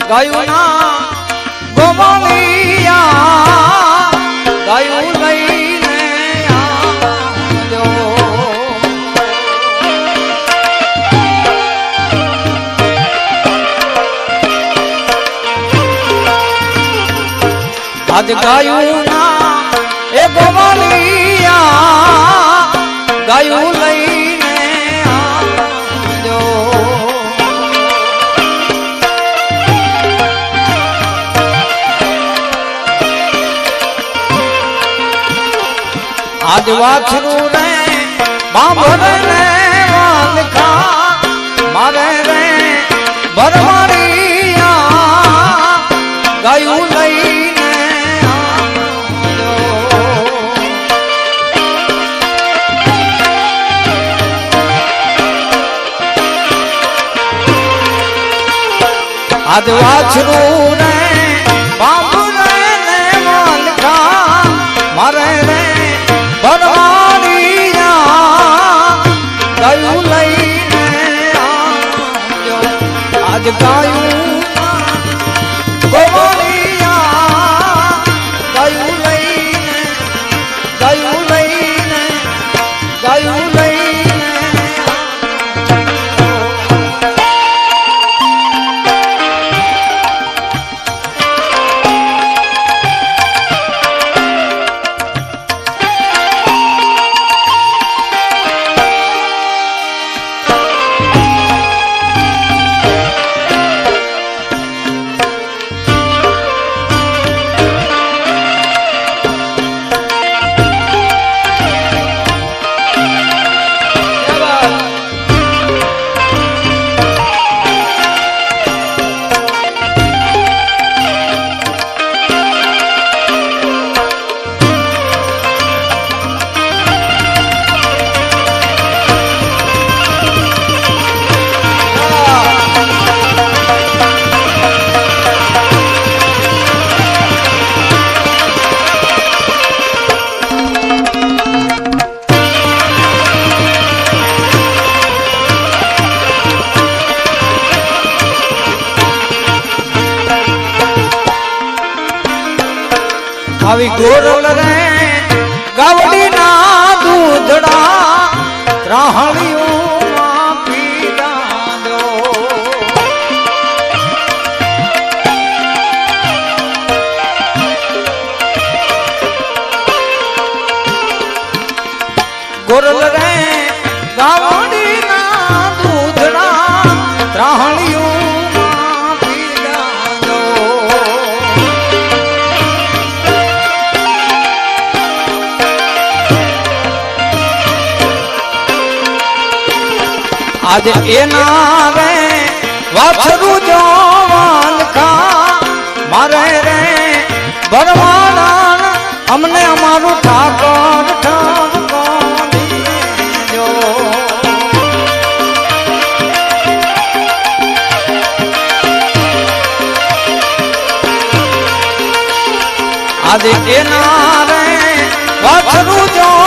ગાયું ના ગોવાલિયા ગાયું લઈને આવજો આજ ગાયું ના એ ગોવાલિયા ગાયું લઈને આવજો આજ વાછરું રે બાંભરે ને વાલખા મારે રે ભરવાડિયા ગાયું લઈને આવજો આજ વાછરું રે બાંભરે ને વાલખા મારે રે ભરવાડિયા ગાયું લઈને આવજો આજ ગાયું ગોવાલિયા ગાયું લઈને ગાયું લઈને ગાયું લઈને આવી ગોરલ રે ગાવડી ના દૂધડા ત્રાહળીઓમાં પીડા દો ગોરલ રે ગાવડી ના દૂધડા ત્રાહળીઓ આજે એના રે વાછરું જો વાલખા મારે રે ભરવાડા અમને અમારું ઠાકોર ઠાકોર દીજો આજે એના રે વાછરું જો